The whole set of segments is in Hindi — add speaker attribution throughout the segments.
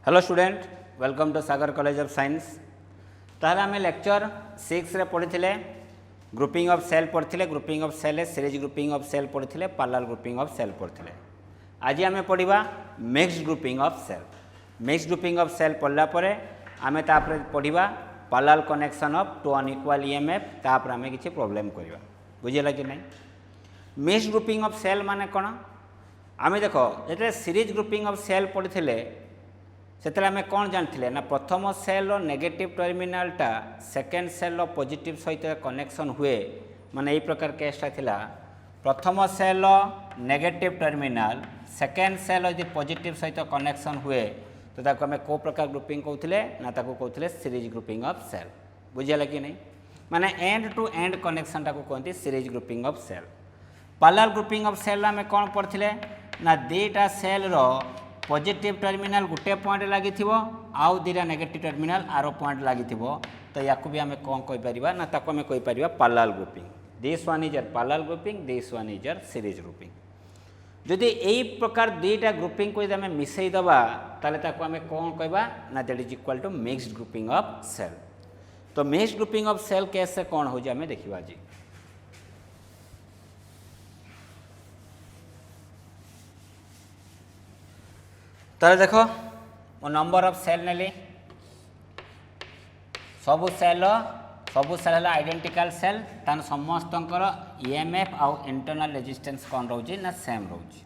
Speaker 1: Hello student, welcome to Sagar college of science. ताहले आम लेक्चर 6 रे पढ़ी ग्रुपिंग ऑफ सेल पढ़ी। Grouping of cell series grouping of cell पढ़ी, पैरेलल ग्रुपिंग ऑफ सेल पढ़ी। आज आम पढ़ा mixed grouping of cell. Mixed grouping of cell पढ़ला आम पढ़ा parallel connection of two unequal EMF. तापर आम किसी प्रॉब्लम करवा बुझेगा कि नहीं। मिक्स्ड ग्रुपिंग ऑफ सेल माने कौन आम देख जो सीरीज ग्रुपिंग ऑफ सेल पढ़ी से आम कौन जानी ना प्रथम सेल नेगेटिव टर्मिनालटा सेकेंड सेल पॉजिटिव सहित कनेक्शन हुए माने यही प्रकार केसटा थिला। प्रथम cell negative terminal second cell यदि पॉजिटिव सहित कनेक्शन हुए तो ताको आम को प्रकार ग्रुपिंग कहते ना ताको कहते सीरीज ग्रुपिंग ऑफ सेल। बुझेगा कि नहीं। माने एंड टू एंड कनेक्शन टाको कहते series grouping of cell. Parallel grouping of cell आम कौन पढ़ते ना दीटा सेल रो पॉजिटिव टर्मिनाल गोटे पॉइंट लगी आउ दीटा नेगेटिव टर्मिनाल आरो पॉइंट लगी तो या भी आम कौन कहीपर ना ताको आम कहीपर parallel grouping. This one is your parallel grouping, this one is your series grouping. जदि यही प्रकार दुईटा ग्रुपिंग को आम मिसई दबा ताले ताको आम कौन कहबा ना that is equal to mixed grouping of cell. तो mixed grouping of cell case से कौन हो आम देखा जी। ताले देखो मो नंबर ऑफ सेल नेली सबु सेल है आइडेंटिकल सेल तान समस्त ईएमएफ आउ इंटरनल रेजिस्टेंस कौन रोची ना सेम रोची।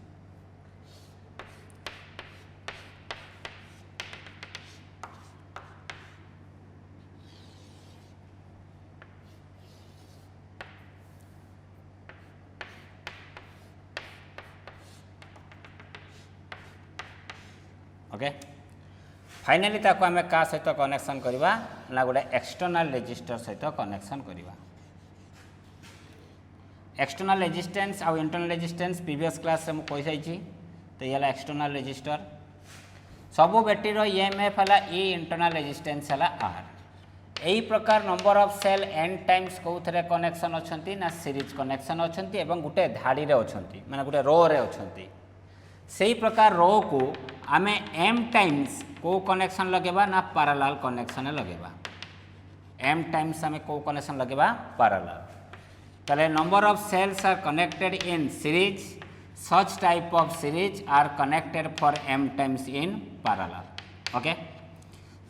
Speaker 1: ओके फाइनाली ताको आम क्या सहित कनेक्शन करवा ना गोटे एक्सटर्नल रेजिस्टर सहित कनेक्शन करवा। एक्सटर्नल रेजिस्टेंस आउ इंटरनल रेजिस्टेंस प्रीवियस क्लास से मुझे कही तो ये एक्सटर्नल रेजिस्टर सबू बैटेरी ईएमएफ है ई इंटरनल रेजिस्टेंस है आर। यही प्रकार number of cell N times कौन कनेक्शन अच्छा ना सीरीज कनेक्शन अच्छा एवं गोटे धाड़ी रे अच्छा माने गोटे रो रे अच्छा। से प्रकार रो को आम एम टाइम्स को कनेक्शन लगेबा ना पैरेलल कनेक्शन लगेबा। एम टाइम्स आम को कनेक्शन लगेबा पैरेलल। ताले number of cells are connected in series such type of series are connected for M times in parallel. Okay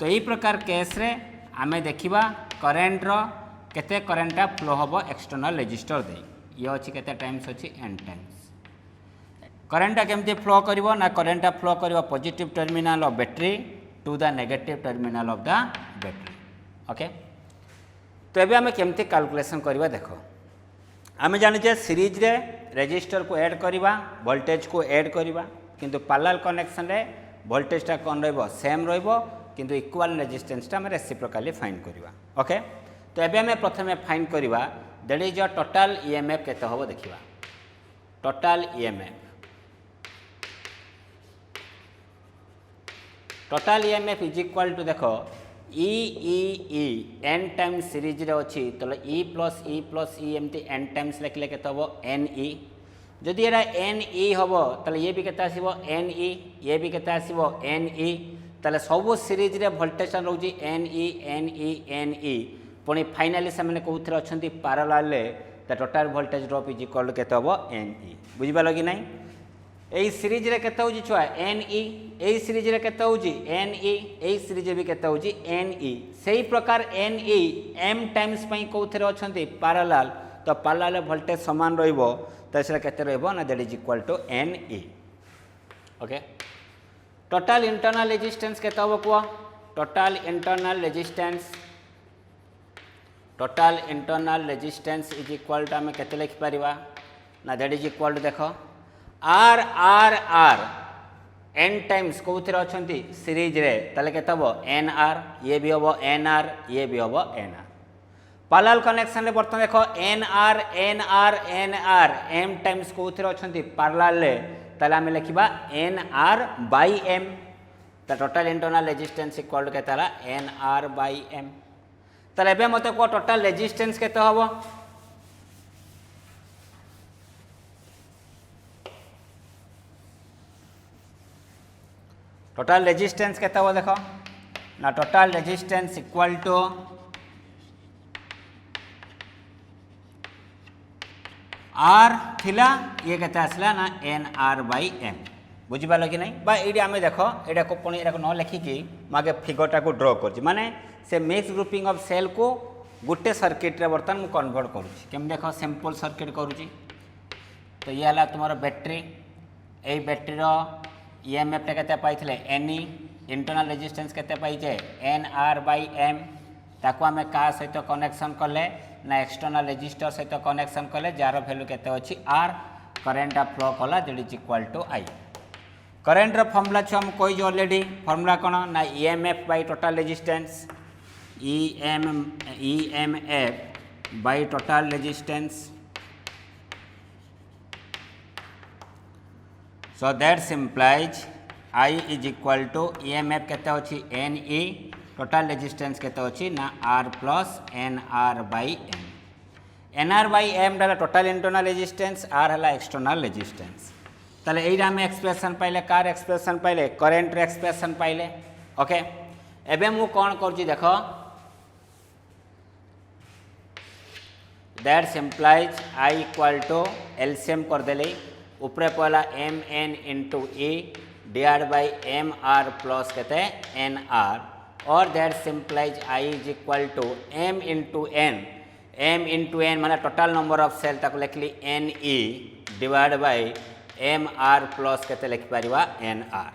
Speaker 1: तो यही प्रकार केस रे आम देखिबा करेंट रो केते करेंटा फ्लो होबो एक्सटर्नल रेजिस्टर दे ये अछि केते टाइम्स अछि एन टाइम्स। करेंटा केमती फ्लो करिवो ना करेंटा फ्लो करिवो positive terminal of battery to the negative terminal of the battery. Okay तो एबे आमे केमती कैलकुलेशन करवा देखो। आमे जानिजे सीरीज रे रेजिस्टर को ऐड करवा वोल्टेज को ऐड करवा किंतु पैरेलल कनेक्शन रे वोल्टेज टा कोन रहबो सेम रहबो किंतु इक्वल रेजिस्टेंस टा आमे रेसिप्रोकली फाइंड करवा। ओके तो एबे आमे प्रथमे फाइंड करवा that is your total EMF केते होबो देखिबा। Total EMF total EMF is equal to देखो ई एन टाइम्स सीरीज रे अच्छी तो ई प्लस ई एमती एन टाइम्स लिखले केते हबो एन ई। जदि एरा एन ई हबो तले ये भी केते आसीबो एन ई ये भी केते आसीबो एन ई। तले सब सीरीज रे वोल्टेज रहउची N E N E N E पुणी फाइनली से माने कोथरे अछंती पैरेलल रे the total voltage drop is equal to केते हबो एन ई। बुझि पालो कि नहीं। यही सीरीज रे केते होची छुआ एन ई यही सीरीज रे केते होची एन ई यही सीरीज भी केते होची एन ई। सेही प्रकार एन ई एम टाइम्स पई कोथरे अछंती पैरेलल तो पैरेलल वोल्टेज समान रहइबो तो से केते रहइबो ना that is equal to N E. Okay total internal resistance केते होबो को total internal resistance is equal to हमें केते लिख परिबा ना दैट इज इक्वल टू देखो R R R N times कौन अच्छी सीरीज रे ताले केते हबो एन आर ये भी हबो एन आर ये भी हबो एन आर। पैरेलल कनेक्शन रे बर्तमान देखो N R N R N R M times कौन अच्छी पैरेलल रे ताले आम लिखा एन आर बाई एम। तो total internal resistance equal to केते एन आर बाई एम। ताले एबे मते को टोटल रेजिस्टेंस केते हबो टोटाल रेजिस्टेंस केते हो देखो ना total resistance equal to R थिला ये केते आसला ना एन आर बाई एम बुझिपाल कि नहीं बा ये आम देख यहाँ को पुणी यहाँ न लिखिकी मुझे फिगरटा को ड्र कर माने से मिक्स ग्रुपिंग ऑफ सेल को गोटे सर्किट रे बर्तमान मुझे कन्वर्ट करुँची केम देख सिंपल सर्किट करुँची तो ये है तुम बैटेरी यही बैटेरीर ईएमएफ टा केते पाइथिले एनई इंटरनल रेजिस्टेंस केते पाइचे एन आर बाई एम ताको आमे का सहित कनेक्शन कले ना एक्सटर्नल रेजिस्टर सहित कनेक्शन कले जार भैल्यू केते अछि आर करेंट फ्लो कला that is equal to I current रो फॉर्मूला छु हम कोई ऑलरेडी फॉर्मूला कोन ना EMF by total resistance EMF by total resistance so that implies I is equal to EMF केते अछि NE total resistance केते अछि ना R plus NR by M NR by M डाला total internal resistance R हला external resistance ताले एइरा हम एक्सप्रेशन पाइले कार एक्सप्रेशन पाइले करंट रे एक्सप्रेशन पाइले ओके एबे मु कोन करछि देखो that implies I equal to LCM कर देले ऊपर पहला M N into E divide by M R plus कहते एन आर और that simplifies I is equal to M into N माने टोटल नंबर ऑफ सेल ताको लिखली N E divide by M R plus कहते लिखिपर एन आर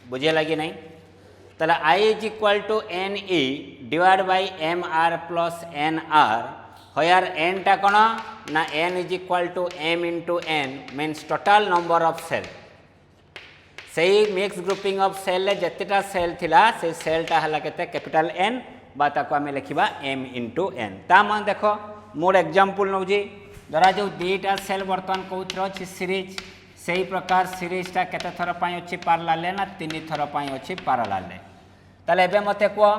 Speaker 1: बुझे लगी नहीं ताला I is equal to N E divide by M R plus N R हयार एन टा कौन ना N is equal to M into N means total number of cell से मिक्स ग्रुपिंग ऑफ सेल जितेटा सेल थिला से सेलटा हला केते कैपिटल एन बा ताको आमे लिखिबा एम इंटू एन ता मन देखो मोर एग्जांपल नउजी धरा जो दुईटा सेल बर्तमान कौथर अछि सीरीज सही प्रकार सीरीजटा केते थर पई अछि पैरेलल ना तीन थर पई अछि पैरेलल ताले एबे मते को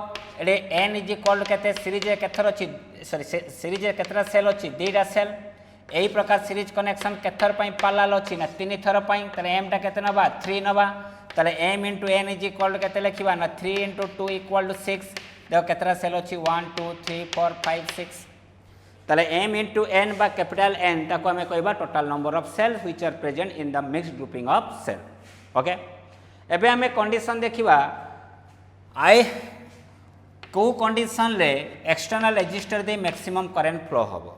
Speaker 1: एडे एन इज इक्वल केते सीरीज केथर अछि सॉरी सीरीज केतरा सेल अछि दुईटा सेल एही प्रकार सीरीज कनेक्शन केथर पई पैरेलल अछि ना तीन थर पई ताले एम टा केते नबा 3 नबा ताले M into N is equal केते लिखिबा ना 3 इंटू 2 इक्वल टू 6 देखो केतरा सेल अछि 1 2 3 4 5 6 ताले एम इंटू एन बा कैपिटल एन ताको हमें कहबा total number of cell which are present in the mixed grouping of cell okay एबे हमें कंडीशन देखिबा आई को कंडीशन ले एक्सटर्नल रेजिस्टर दे मैक्सिमम करंट फ्लो हबो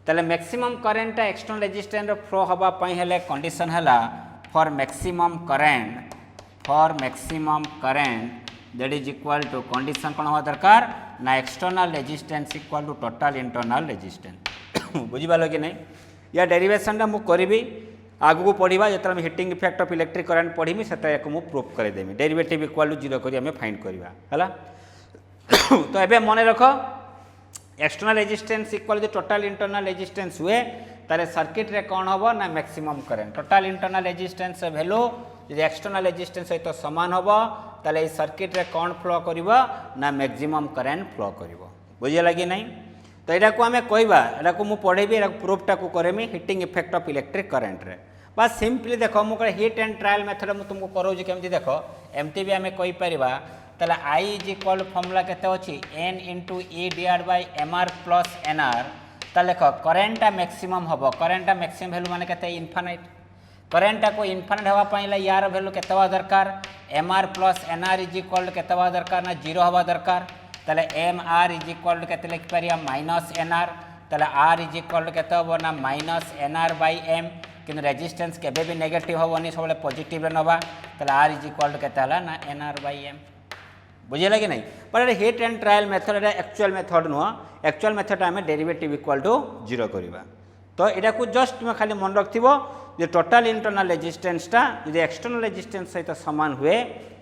Speaker 1: तले मैक्सिमम करंट एक्सटर्नल रेजिस्टर रे फ्लो हबा पई हेले कंडीशन हला for maximum current that is equal to condition कोन हो दरकार ना external resistance equal to total internal resistance बुझी बालो कि नहीं या डेरिवेशन टा मु करबी आगु पढ़ा जो hitting effect of electric current पढ़ी से मुझे प्रूफ करदेमी डेरिवेटिव इक्वल टू 0 करी हमें फाइंड करवा है तो ये मन रख external resistance equal to total internal resistance हुए तारे सर्किट रे कौन हम ना maximum current total internal resistance value जो एक्सटर्नल रेजिस्टेंस सहित सामान हम ताले सर्किट रे कौन फ्लो कर ना मैक्सिमम करंट फ्लो कर बुझे लगी नहीं तो यहाँ को आम कहवा यहाँ को मुझे पढ़ेबी प्रूफटा को करेमी heating effect of electric current रे बस सिंपली देख मुझे हिट एंड ट्रायल मेथड मुझे तुमको कराऊँ केमती देख एमती भी आम कहीपर ताला आई इज इक्वल फॉर्मूला केते अछि N into E divide by M R plus N R ताले देख करेंटा मैक्सिमम हम करेंटा मैक्सिमम वैल्यू माने केते इनफाइनाइट करेंटा को इनफाइनाइट हवा पाइला यार वैल्यू केते हवा दरकार M R plus N R is equal केते हवा दरकार ना 0 हवा दरकार ताले एम आर इज इक्वल केते लिख परिया माइनस एन आर ताले आर इज इक्वल केते हबो ना minus N R by M कि रेजिस्टेंस केबे भी नेगेटिव हबोनी सब पॉजिटिव नबा ताले आर इज इक्वल केते हला ना एन आर बाय एम बुझे कि नहीं पर hit and trial method actual method नुह एक्चुअल मेथड आम डेरिवेटिव इक्वल टू 0 करवा तो यहाँ को जस्ट तुम खाली मन रख जो टोटल इंटरनल रेजिस्टेंसटा जो एक्सटर्नल रेजिस्टेंस सहित सामान हुए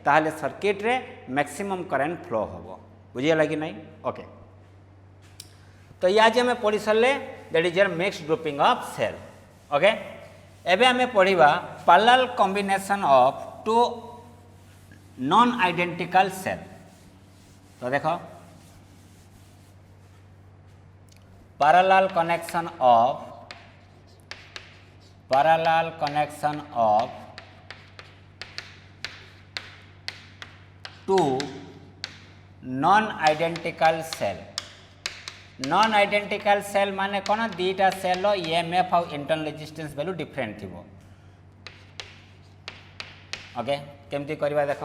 Speaker 1: ताहले सर्किट रे मैक्सिमम करंट फ्लो हम बुझे कि नहीं ओके तो ये आज आम पढ़ी सारे that is mixed grouping of cell okay एबे आम पढ़ा parallel combination of two non identical cell तो देखो parallel connection of two non identical cell. Non identical cell माने कौन दीटा सेल ईएमएफ और इंटरनल रेजिस्टेंस वैल्यू डिफरेंट थी। ओके केमती करवा देख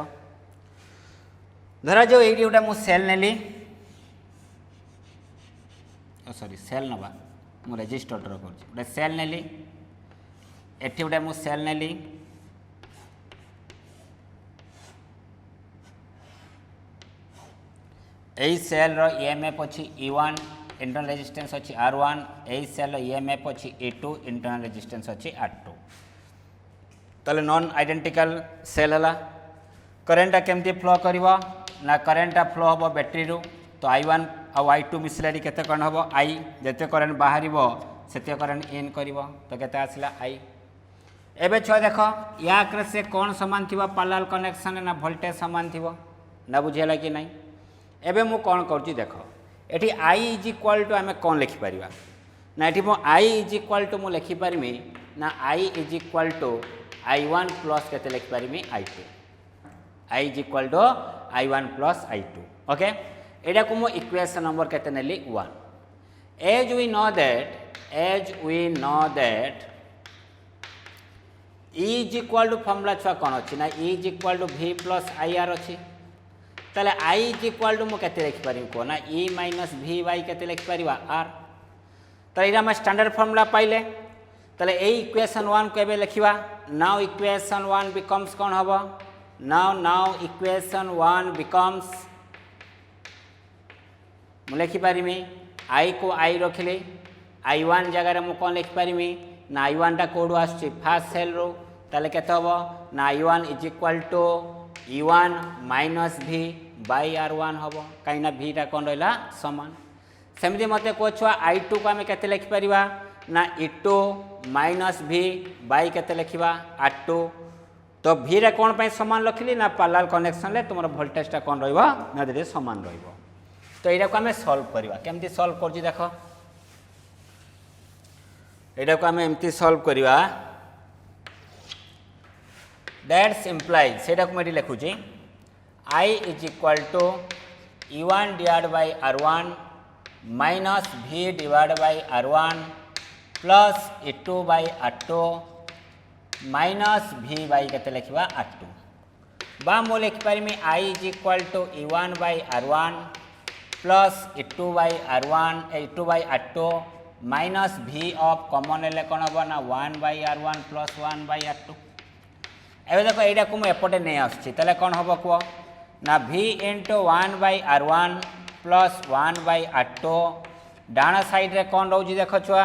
Speaker 1: धरा जो ये गोटे मु सेल नेली सॉरी सेल नवा मु रेजिस्टर ड्र कर गोटे सेल नेली एठी गोटे मु सेल नेली यही सेल रो ईएमएफ अच्छी E1 इंटरनल रेजिस्टेंस अच्छी R1 यही सेल ईएमएफ अच्छी E2 इंटरनल रेजिस्टेंस अच्छी R2 ताले नॉन आइडेंटिकल सेल है करेंटा केमती फ्लो करिवो ना करेंटा फ्लो हम बैटेरी रू तो I1 और I2 मिसले केते कौन हम I जिते करेंट बाहर से करेंट इन कर तो केते आसला I एबे छुआ देख या से कौन सामान थी पैरेलल कनेक्शन ना वोल्टेज सामान थी ना बुझेगा कि नहीं एबे मु कौन करुँच देख ये I इज इक्वाल टू आम कौन लिखिपर ना ये I इज इक्वाल टू मुझे लिखिपारि ना I is equal to I1 plus के लिखिपारि I2 I is equal to I1 plus I2 okay एटा को मु इक्वेशन नंबर केते नेली 1 as we know that E is equal to formula छुआ कौन अच्छी ना E is equal to V plus IR अच्छी ताले I इज इक्वाल टू मुझे लिखिपारि कह ना E माइनस V वाई के लिखिपर R तो यहाँ स्टैंडर्ड फॉर्मूला पाइले ताले ए इक्वेशन 1 को लिखा नाउ इक्वेशन 1 बिकम्स कौन हम नाउ इक्वेशन 1 बिकम्स मुझे लिखिपारि I को I रखिली I1 जगह मुझे कौन लिखिपारि ना I1 टा कौड़ आसुची फास्ट सेल रो ताले केते हबो ना I1 is equal to E1 minus V by R1 हम कहीं V टा कौन रहा सामान सेमती मत कह छुआ I2 को आम के लिखिपर ना E2 माइनस V बाई के लिखा R2 तो V रे कौन पे सामान लिखिली ना पैरेलल कनेक्शन ले तुम वोल्टेज टा कौन रहा दे सामान रहा तो यहाँ को आम सल्व करवा केमती सल्व कर देख यहाँ को आम एमती सल्व करवा दैट्स इम्प्लाइज से मुझे लिखुची I is equal to E1 divide by R1 minus V divide by R1 plus E2 by R2 minus V by के लिखा R2 बा मु लिखिपारि I is equal to E1 by R1 plus E2 by R1 E2 by R2 minus V of common ले कौन हम ना 1 by R1 plus 1 by R2 एवं देख यहाँ को मुझे एपटे नहीं आसुची ताले कौन हम कह ना V into 1 by R1 plus 1 by R2 डाण साइड रे कौन रोज देख छुआ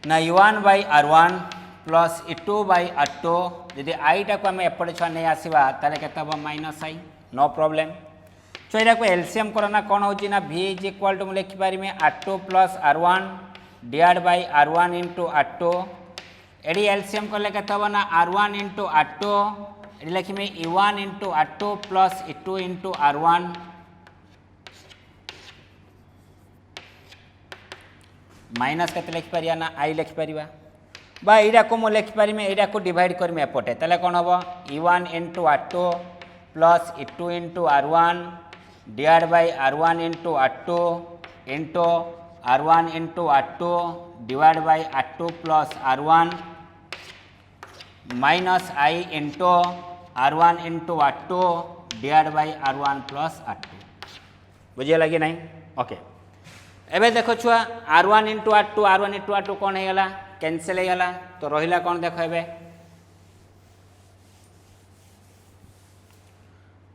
Speaker 1: ना E1 by R1 plus E2 by R2 यदि I टा को आम एपटे छुआ नहीं आसवा ताले केते हम माइनस I नो प्रॉब्लम तो यहाँ को एलसीएम करना कौन हो ना V इज इक्वाल टू मुझे लिखिपारि R2 plus R1 divide by R1 into R2 एडी एलसीएम कले केते हम ना R1 इंटू R2 ये लिखिमी E1 into R2 plus E2 into R1 minus के लिखिपर ना I लिखिपर बा यहाँ को मुझे लिखिपारि यहाँ को डिवाइड करमी एपटे ताले कौन हम E1 into R2 plus E2 into R1 divide by R1 into R2 into R1 into R2 divide by R2 plus R1 minus I into R1 into R2 divide by R1 plus R2 बुझे लगे नहीं ओके एबे देखो छुआ R1 इंटू R2 कौन होगा कैंसिल होगा तो रहा कौन देख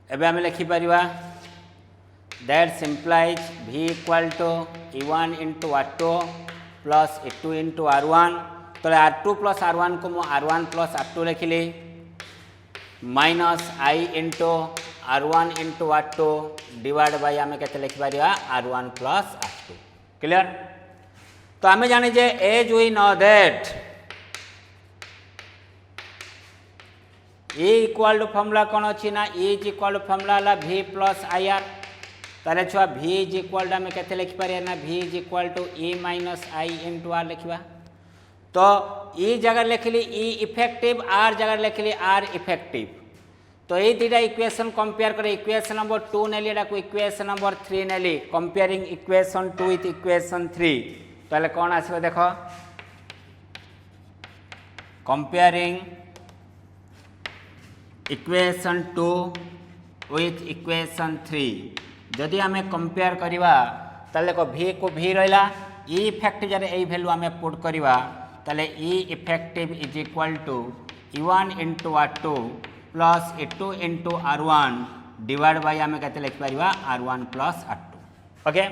Speaker 1: एबे आम लिखिपर that's implies V equal to E1 into R2 plus E2 into R1 तो R2 प्लस R1 को मुझे R1 प्लस R2 लिखिली minus I into R1 into R2 divide by आम के लिखिपर R1 प्लस R2 क्लियर तो आम जाने जे as we know that E equal to formula कौन अच्छी ना E is equal to formula है V प्लस IR ताले छुआ V इज इक्वाल टू आम के लिखिपर ना V is equal to E minus I into R लिखा तो E जगह लिखली E इफेक्टिव R जगह लिखली R इफेक्टिव तो ये दुटा इक्वेशन कंपेयर करे इक्वेशन नंबर 2 नेली एटा को इक्वेशन नंबर 3 नेली कंपेयरिंग इक्वेशन 2 विथ इक्वेशन 3 ताले कौन आसीबो देखो कंपेयरिंग इक्वेशन 2 विथ इक्वेशन 3 जदि आम कंपेयर करवा ताले देखो v को v रहा ई इफेक्टिव जरे ए वैल्यू आम पुट करवा ताले E effective is equal to E1 into R2 plus E2 into R1 divide by आम के लिखिपर R1 plus R2 okay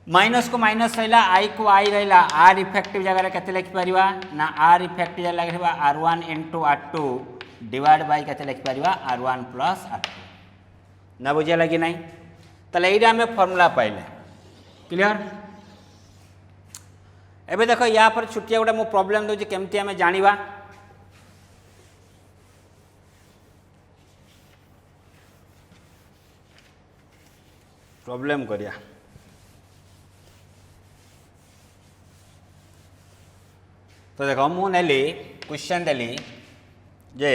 Speaker 1: minus को माइनस रहा आई को आई रहा आर इफेक्टिव जगह के लिखिपर ना आर इफेक्टिव जगह लिखा R1 into R2 divide bye के लिखिपर R1 प्लस R2 ना बुझे लगी ना ताले ये आम फर्मूला पाइले क्लियर एबे देखो या पर छुटिया गोटे मो प्रॉब्लम दूसरी केमती आम जाना प्रॉब्लम करिया तो देखो मु नेली क्वेश्चन देली जे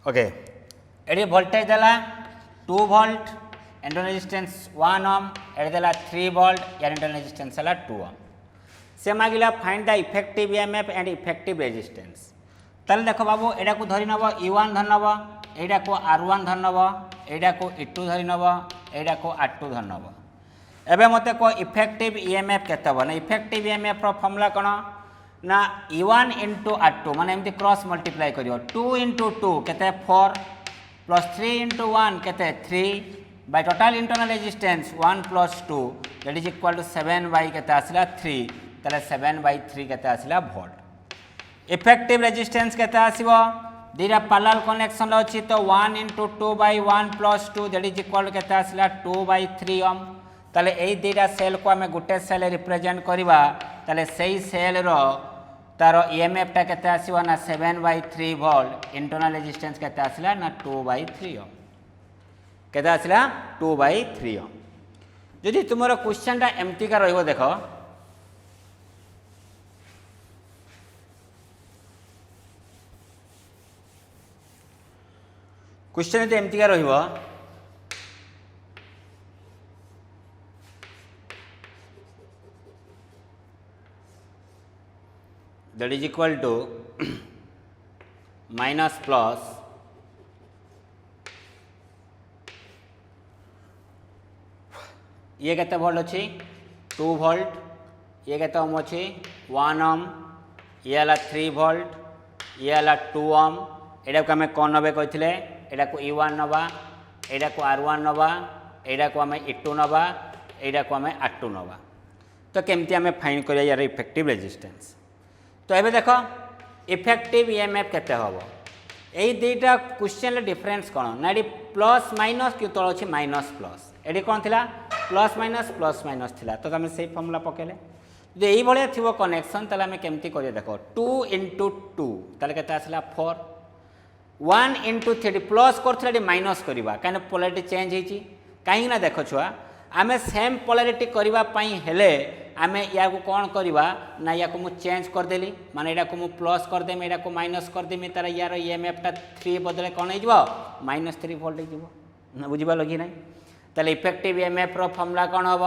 Speaker 1: ओके एडी वोल्टेज देला 2 वोल्ट इंटरनल रेजिस्टेंस 1 ओम एडी देला 3 वोल्ट यार इंटरनल रेजिस्टेंस है 2 ओम से मागिला find the effective EMF and effective resistance ताले देखो बाबू एडा को धरि नबो E1 धरि नबो एडा को R1 धरि नबो एडा को E2 धरि नबो एडा को R2 धरि नबो एबे मते को इफेक्टिव ईएमएफ केते हो ना इफेक्टिव ईएमएफ रो फॉर्मूला कोन ना E1 इंटू R2 माने एमती क्रॉस मल्टीप्लाई करियो 2 इंटू 2 केते 4 प्लस 3 इंटू 1 केते 3 by total internal resistance 1 plus 2 that is equal to 7 by केते आसला 3 ताले 7 बाय 3 केते आसला वोल्ट इफेक्टिव रेजिस्टेंस केते आसीबो दीरा पैरेलल कनेक्शन अछि तो 1 into 2 by 1 plus 2 that is equal to केते आसला 2 बाय 3 ओम ताले एई दीरा सेल को आमे गुटे सेल रिप्रेजेंट करबा ताले सेई सेल रो तार ईएमएफ टा केते आसीबो ना 7/3 वोल्ट इंटरनल रेजिस्टेंस केते आसला ना 2/3 ओम केते आसला 2/3 ओम जदि तुमरो क्वेश्चन टा एमती का रहइबो देखो क्वेश्चन तो एमती का रहइबो that is equal to minus plus ये केते वोल्ट अच्छी 2 वोल्ट ये केते ओम अच्छी 1 ओम ये वाला 3 वोल्ट ये वाला 2 ओम एटा को आम कौन नबे कहते एटा को E1 नबा एटा को R1 नबा एटा को आम E2 नबा एटा को आम R2 नबा तो केमती आम फाइंड करिया यार इफेक्टिव रेजिस्टेंस तो ये देख इफेक्टिव ईएमएफ केते हम यही दुईटा क्वेश्चन डिफरेन्स कौन ना ये प्लस माइनस कि तल अच्छे माइनस प्लस ये कौन थी प्लस माइनस थिला तो आम से फर्मूला पकेले जो यही भाया थी कनेक्शन ताले आम केमती करिया देख 2 इंटू 2 ताले केते आसला 4 1 इंटू 3 प्लस कर माइनस करवा कहीं पोलारिटी चेंज होती कहीं ना देख छुआ आम सेम पोलारिटी करने हेले आम या कौन करवा ना या मुझे चेंज करदेली माने या मुझे प्लस करदेमी या माइनस करदेमी तार यार ईएमएफ टा 3 बदले कौन हो -3 वोल्ट हो बुझा लगी ना ताले इफेक्टिव ईएमएफ रो फॉर्मूला कौन हम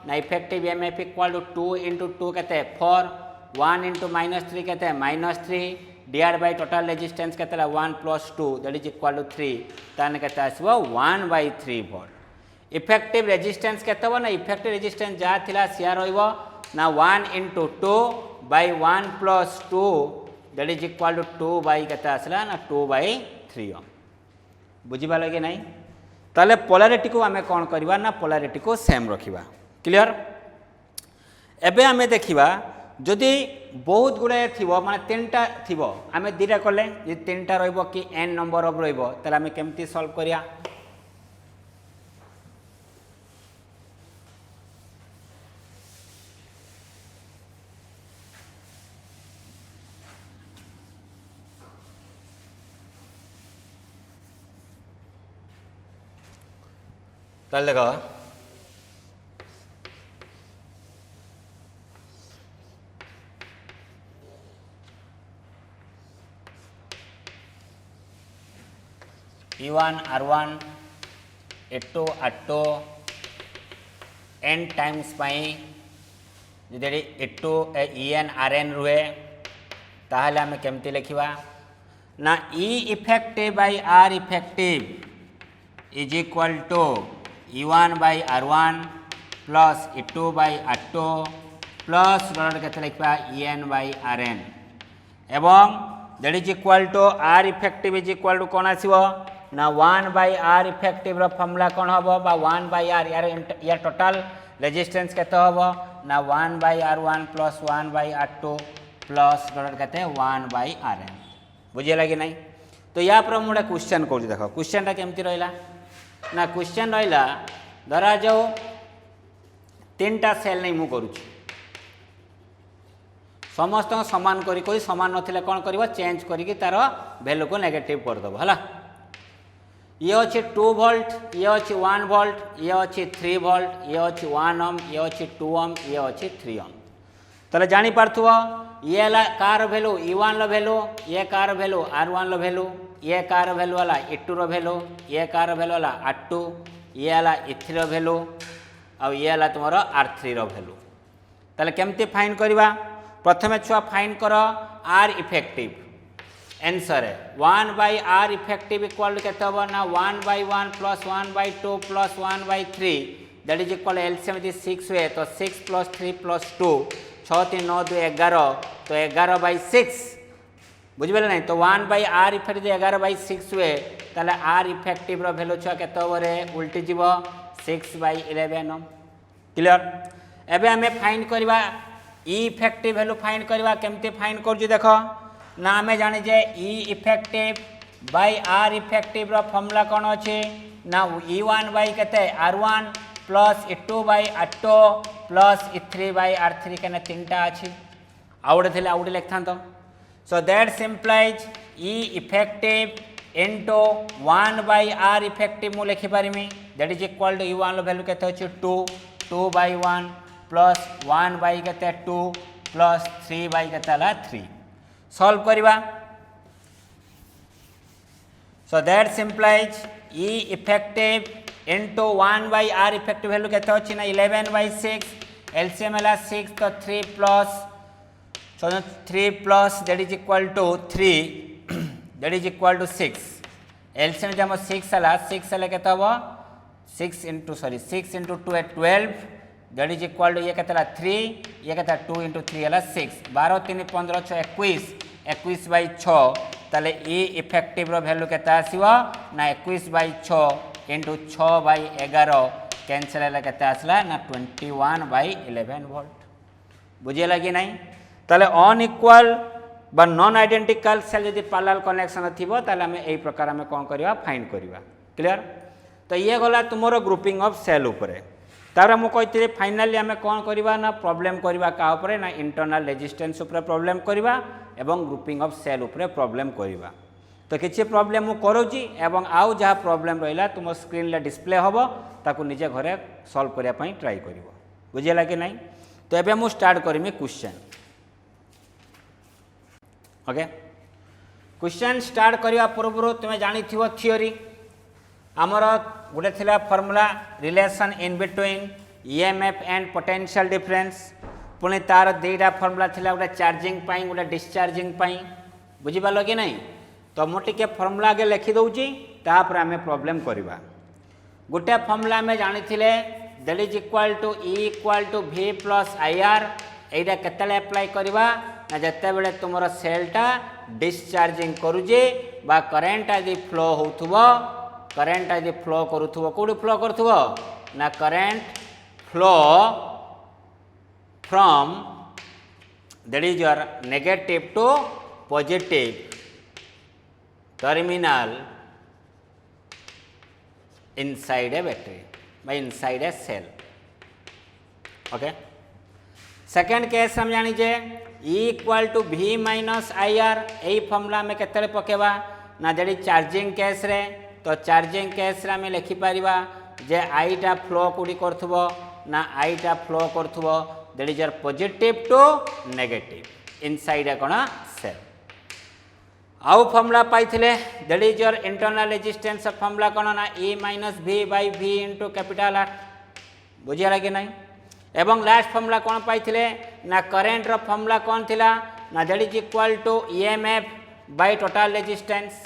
Speaker 1: ना effective EMF equal to 2 into 2 के 4 1 इंटू -3 के -3 डिवाइड बाय टोटल रेजिस्टेंस के 1 plus 2 that is equal to 3 ताने के आसो 1/3 वोल्ट इफेक्टिव रेजिस्टेंस केते हो ना इफेक्टिव रेजिस्टेंस जहाँ थिला सिया रहिबो ना 1 into 2 by 1 plus 2 that is equal to 2 by केते आसला ना 2/3 ओम बुझिबा लगे नहीं ताले पोलारिटी को आमे कौन करवा ना पोलारिटी को सेम रखिबा क्लियर एबे आमे देखिबा जदि बहुत गुड़ाए थी माने 3टा थी आम 2टा कले जे 3टा रहिबो कि n नंबर ऑफ रहिबो ताले आमे केमती सॉल्व करिया ताले देखो E1 R1 E2 R2 n times जो E2 En Rn रुहे ताहले आमे केमती लिखिबा ना E effective by R effective is equal to E1 by R1 plus E2 by R2 plus dot केते लिखिबा En बाय Rn एवं that is equal to R effective is equal to कोन आसीबो ना 1 बाय R इफेक्टिव रो फॉर्मूला कोन हबो बा 1 बाय R यार टोटल रेजिस्टेंस केते हबो ना 1 by R1 plus 1 by R2 plus dot केते 1 बाय Rn बुझिला कि नहीं। तो या पर मोटे क्वेश्चन कर देख क्वेश्चनटा केमती रहा ना क्वेश्चन रहा धरा जाओ 3टा सेल नहीं मु करुच्ची समस्त समान करी समान नथिले कौन कर चेंज करी तार वैल्यू को नेगेटिव करदेव है ये अच्छे 2 वोल्ट ये अच्छे 1 वोल्ट ये अच्छे 3 वोल्ट ये अच्छे 1 ओम ये अच्छे 2 ओम ये अच्छे 3 ओम ताले जानी पारथुव ये कार वैल्यू E1 रो वैल्यू ये कार वैल्यू R1 रो वैल्यू ये कार वैल्यू वाला E2 रो वैल्यू ये कार वैल्यू वाला R2 ये वाला E3 रो वैल्यू और ये वाला तुमरो R3 रो वैल्यू ताले केमती फाइंड करवा प्रथमे छुआ फाइंड कर R इफेक्टिव आंसर है 1 बाय R इफेक्टिव इक्वल केते हो ना 1 by 1 plus 1 by 2 plus 1 by 3 that is equal LCM यदि 6 हुए तो 6 प्लस 3 प्लस 2 6 3 9 2 11 तो 11 बाय 6 बुझिबे नहीं तो 1 बाय R इफेक्टिव 11 बाय 6 हुए ताले R इफेक्टिव रो वैल्यू छुआ केते हो रे उल्टी जीवो 6 बाय 11 क्लियर। एबे हमें फाइंड करवा E इफेक्टिव वैल्यू फाइंड करवा केमते फाइंड करजु देखो ना आमे जाने जे E effective by R effective रो फॉर्मूला कोन अछि ना E1 बाय केते R1 plus E2 by R2 plus E3 bye R3 केने तीनटा अछि आउडे थिले आउडे लिखथान तो so that simplifies E effective into 1 by R effective मु लिखि पारिमी that is equal to E1 रो वैल्यू केते अछि 2 बाय 1 प्लस 1 बाय केते 2 प्लस 3 बाय केते ला 3 सॉल्व करवा so that simplifies E effective into 1 by R effective value केते अछि ना 11 बाय 6 एलसीएम ला 6 तो 3 plus so 3 plus that is equal to 3 that is equal to 6 LCM जब 6 आला 6 आले केते हबो 6 into 2 at 12 that is equal to ये केते ला 3 ये केते 2 into 3 आला 6 12 3 15 6 21 21 बाय 6 ताले E इफेक्टिव रो वैल्यू केते आसीबो ना 21 बाय 6 into 6 बाय 11 कैंसिल आला केते आसला ना 21 बाय 11 वोल्ट बुझिला कि नहीं। ताले अनइक्वल बा नॉन आइडेंटिकल सेल यदि पैरेलल कनेक्शन थिबो ताले हमें एई प्रकार हमें कोन करबा फाइंड करबा क्लियर। तो ये गला तुमरो ग्रुपिंग ऑफ सेल ऊपर तारा मु कहते फाइनली हमें कौन करवा ना प्रॉब्लम करवा का ऊपर ना इंटरनल रेजिस्टेंस ऊपर प्रॉब्लम करवा एवं ग्रुपिंग ऑफ सेल ऊपर प्रॉब्लम करवा। तो किसी प्रॉब्लम मु करूची एवं आउ जहाँ प्रॉब्लम रहा तुम स्क्रीन ले डिस्प्ले होबो ताकू निजे घरे सॉल्व करिया पई ट्राई करिवो बुझिला कि नहीं। तो एबे मु स्टार्ट करमी क्वेश्चन ओके क्वेश्चन स्टार्ट करने पूर्व तुम्हें जानी थियोरी आमर गोटे थिला formula relation in between EMF and potential difference पुणी तार दुईटा फॉर्मूला थिला गोटे चार्जिंग पाई गोटे डिस्चार्जिंग पाई बुझिपाल कि नहीं। तो मुझे फॉर्मूला आगे लिखि दौची तापर आम प्रॉब्लम करवा गोटे फॉर्मूला आम जानी that is equal to E equal to V plus IR एटा केतले अप्लाई करवा ना जिते बड़े तुम सेलटा डिस्चार्जिंग करुजे बा करेंट यदि फ्लो होथुबो करेंट यदि फ्लो करुथुबो कोडी फ्लो करथुबो ना current flow from that is your negative to positive terminal inside a battery by inside a cell okay। Second case हम जानी जे E equal to V minus IR यही फॉर्मूला में केतले पकेबा ना जड़ी चार्जिंग केस रे तो चार्जिंग केस रे हमें लिखि पारिबा जे आईटा फ्लो कोडी करथबो ना आईटा फ्लो करथबो that is your positive to negative inside a कोन सेल आउ फॉर्मूला पाइथिले that is your internal resistance of formula कोन ना E minus V by V into capital R बुझिया लागे नहीं एवं लास्ट फॉर्मूला कौन पाइथिले ना करंट रो फॉर्मूला कौन थिला ना that is equal to EMF by total resistance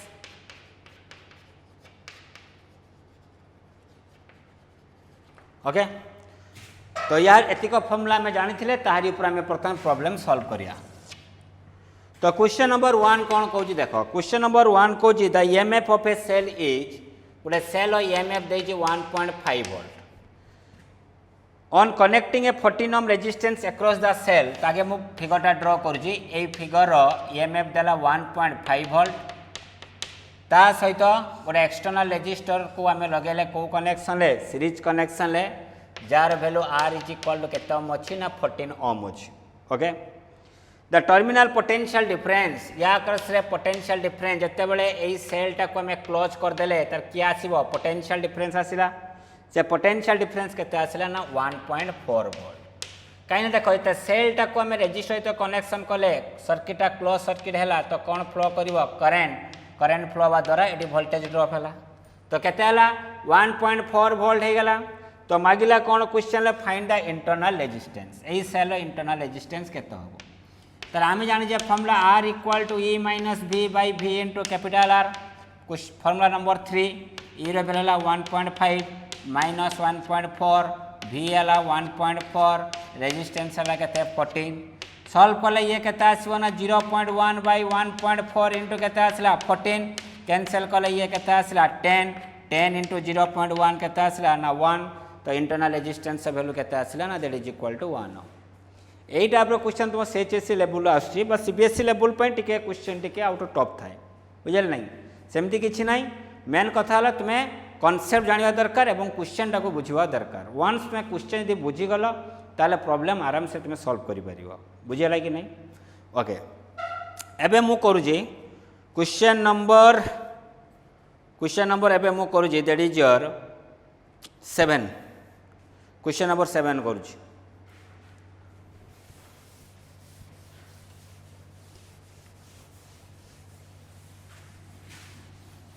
Speaker 1: okay तो यार एतिक फॉर्मूला में जानी थिले ताहारी ऊपर हमें प्रथम प्रॉब्लम सॉल्व करिया तो क्वेश्चन नंबर 1 कौन कहूँ देखो क्वेश्चन नंबर 1 कहूँ the EMF of a cell is गोटे सेल EMF दे 1.5 volt on connecting a 14 ohm resistance across the cell तागे मु फिगरटा ड्रॉ करूची ए फिगर EMF देला 1.5 वोल्ट ता सहित गोटे एक्सटर्नल रेजिस्टर को आम लगेले को कनेक्शन ले सीरीज कनेक्शन ले जार value R is equal to केते ओम अछि ना 14 ओम अछि okay the terminal potential difference या क्रसरे पोटेंशियल डिफरेंस जते बेले एई सेलटा को आम क्लोज कर देले तार कि आसीबो पोटेंशियल डिफरेंस आसीला से पोटेंशियल डिफरेंस केते आसीला ना 1.4 वोल्ट कहीं देखो ये सेलटा को आम रेजिस्टर तो कनेक्शन कले सर्किटा क्लोज सर्किट हैला तो कौन फ्लो करिवो करंट फ्लो हवा द्वारा ये वोल्टेज ड्रॉप है तो केते हला 1.4 वोल्ट हो गला तो मागिला कौन question find the internal resistance यही सेल इंटरनल रेजिस्टेंस केते होबो तो आम जानी जे formula R equal to E minus V by V into capital R कुछ फॉर्मूला नंबर 3 E रो वैल्यू हला 1.5 माइनस 1.4 V हला 1.4 रेजिस्टेंस हला केते 14 सॉल्व कले ये केते आसीबो ना 0.1 बाय 1.4 इनटू केते आसला 14 कैंसिल कले ये केते आसला 10 10 इनटू 0.1 केते आसला ना 1 तो इंटरनल रेजिस्टेंस वैल्यू केते आसला ना दैट इज इक्वल टू 1 यही टाइप क्वेश्चन तुम CHSE लेवल आसुची बस CBSE लेवल पे टिके क्वेश्चन टिके आउट ऑफ टॉप थाए बुझल नहीं सेमती किछि नहीं मेन कथा हला तुम्हें कॉन्सेप्ट जानिया दरकार एवं क्वेश्चन टाको बुझिवा दरकार वंस तुम्हें क्वेश्चन यदि बुझीगल ताले प्रॉब्लम आराम से तुम्हें सॉल्व करि परिबो बुझिला कि नहीं ओके एबे मु करूजी क्वेश्चन नंबर एबे मु करूजी that is your 7 question number 7 करूजी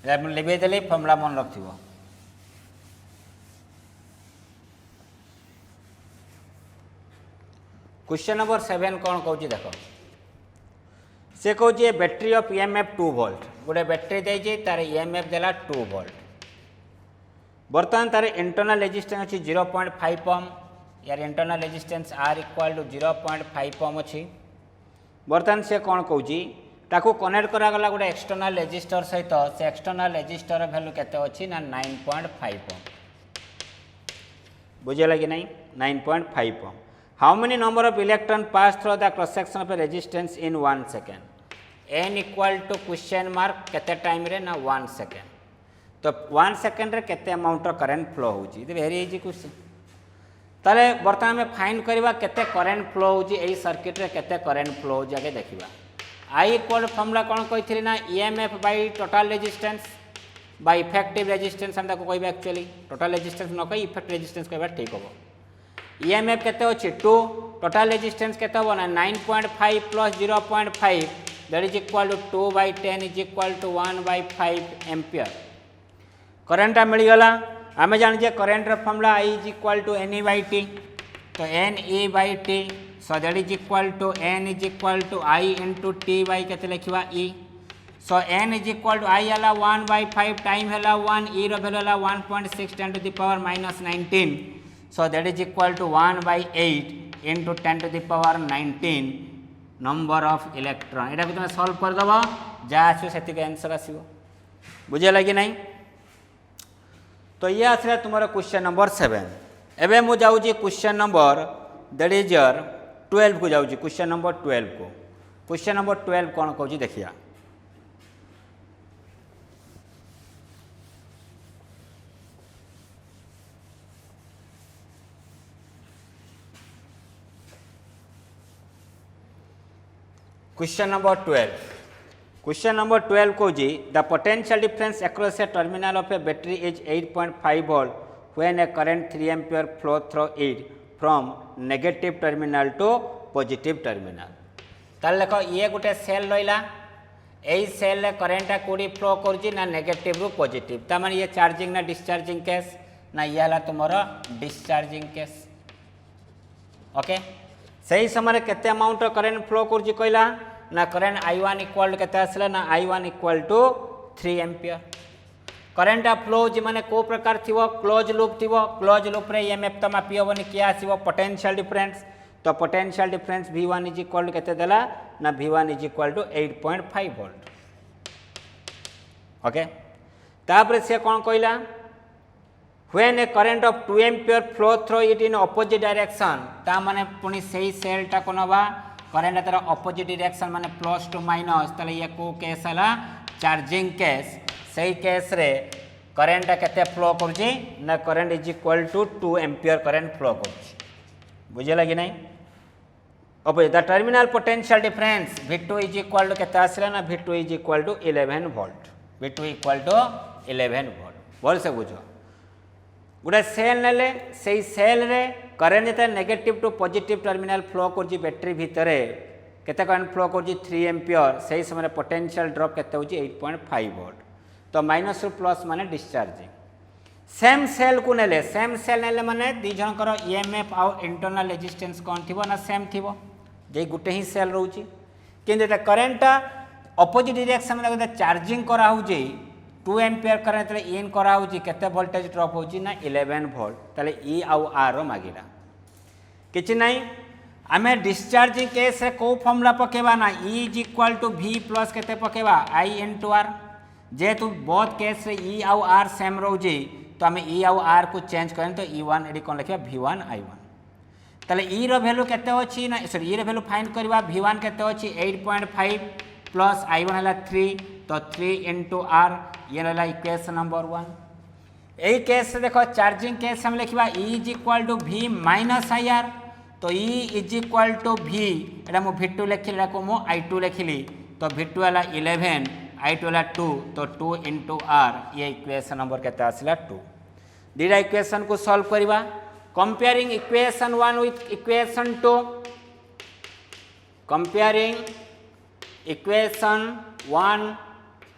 Speaker 1: लिखे देली फॉर्मूला मन रखिबो क्वेश्चन नंबर 7 कौन कहूँ देखो से कहूँ बैटरी ऑफ EMF 2 वोल्ट गोटे बैटरी देजी तार EMF देला 2 वोल्ट बर्तमान तार इंटरनल रेजिस्टेंस अच्छी 0.5 ओम यार internal resistance R equal to 0.5 ohm अच्छी बर्तमान से कौन कहूँ ताको कनेक्ट करागला गोटे एक्सटर्नल रेजिस्टर सहित से एक्सटर्नल रेजिस्टर वैल्यू केते अछि ना 9.5 ओम बुझेला कि नहीं 9.5 ohm how many number of electron pass through the cross section of a resistance in 1 second n equal to question mark केते टाइम रे ना 1 सेकेंड तो 1 सेकेंड रे केते अमाउंट ऑफ करंट फ्लो होची तो वेरी इजी क्वेश्चन ताले वर्तमान में फाइंड करबा केते करंट फ्लो होची एई सर्किट रे केते करंट फ्लो हो जाके देखिबा आई इक्वल फॉर्मूला कौन कही ना EMF by total resistance bye effective resistance हम ताको कहबा एक्चुअली टोटल रेजिस्टेंस न कही इफेक्ट रेजिस्टेंस कहबा ठीक होबो EMF केते अछि 2 टोटल रेजिस्टेंस केते होबो ना 9.5 plus 0.5 that is equal to 2 by 10 is equal to 1 by 5 ampere current मिल गला आमे जान जे करंट रो formula I is equal to NE by T तो NE by T so that is equal to n is equal to I into t by केते लिखिबा e so n is equal to I हला 1 by 5 टाइम हला 1 e रो वैल्यू हला 1.6 10 to the power minus 19 so that is equal to 1 by 8 into 10 to the power 19 number of electron एटा को तुम सॉल्व कर दबो जा आछो सेति के आंसर आसीबो बुझे लागि नहीं तो ये आछला तुम्हारा क्वेश्चन नंबर 7 एबे मु जाउ जी question number that is your 12 को जाऊँ क्वेश्चन नंबर 12 को क्वेश्चन नंबर 12 कौन कहूँ देखिया क्वेश्चन नंबर 12 कहूँ the potential difference across a terminal of a battery is 8.5 volt when a current 3 ampere flow through it from negative terminal to positive terminal. ताले देखो ये गोटे सेल रहिला, एई सेल रे करंट कोडी फ्लो करजी ना नेगेटिव रु पॉजिटिव, ता माने ये चार्जिंग ना डिस्चार्जिंग केस ना, ये हला तुमरो डिस्चार्जिंग केस। ओके, सही समय केते अमाउंट करंट फ्लो करजी कहला ना, करंट I1 इक्वल केते आसला ना, I1 equal to 3 ampere. Current flow जी माने को प्रकार थिवो, क्लोज लूप थिवो, क्लोज लूप रे ईएमएफ तो मापी होबनी, किया आसीबो पोटेंशियल डिफरेंस, तो potential difference V1 is equal to केते देला ना, V1 is equal to 8.5 volt. Okay, तापर से कोन कहला, when a current of 2 ampere flow through it in opposite direction, ता माने पुनी सही सेल टा को नबा, करंट तार ऑपोजिट डायरेक्शन माने प्लस टू माइनस, तले ये को केस हला चार्जिंग केस। सही केस रे करंट केते फ्लो करजी ना, current is equal to 2 ampere current flow करजी। बुझेला कि नहीं? अब the terminal potential difference V2 is equal to केते आसला ना, V2 is equal to 11 volt, V2 equal to 11 volt. बोल से बुझो, गोटे सेल नेले, से सेल रे करंट जेते negative to positive terminal flow करजी बैटरी भितर, केते करंट फ्लो करजी 3 एम्पियर, सही समय पोटेंशियल ड्रॉप केते होची 8.5 वोल्ट, तो माइनस रु प्लस माने डिस्चार्जिंग। सेम सेल को नेले, सेम सेल नेले माने दी जनकर ईएमएफ आ इंटरनल रेजिस्टेंस कोन थिबो ना, सेम थिबो, जे गुटे ही सेल रहउची, किंतु एटा करंट ऑपोजिट डायरेक्शन में चार्जिंग करा होची, 2 एम्पियर करंट इन करा होची, केते वोल्टेज ड्रॉप होची ना 11 वोल्ट। ताले ई आउ आर रो मागिला किछि नाही, आमे डिस्चार्जिंग केस रे को फॉर्मूला पकेबा ना, E is equal to V plus केते पकेबा आई इनटू आर। जेहेतु बोथ केस रे ई आउ आर सेम रहउची, तो आमे ई आउ आर को चेंज करें, तो E1 एडी कोन लिखिबा V1 I1। ताले ई रो वैल्यू केते होची ना, सॉरी ई रो वैल्यू फाइंड करबा, V1 केते होची 8.5 प्लस I1 हला 3, तो 3 इंटू आर, ये रहला इक्वेशन नंबर 1। यही केस से देखो चार्जिंग केस हम लिखा E is equal to V minus IR, तो E is equal to V, एटा मु V2 लिखिली, को मु I2 लिखिली, तो V2 हला 11, I2 हला 2, तो 2 इंटू R, ये इक्वेशन नंबर केते आसला 2। दीटा इक्वेशन को सॉल्व करवा, comparing equation 1 with equation 2, comparing equation 1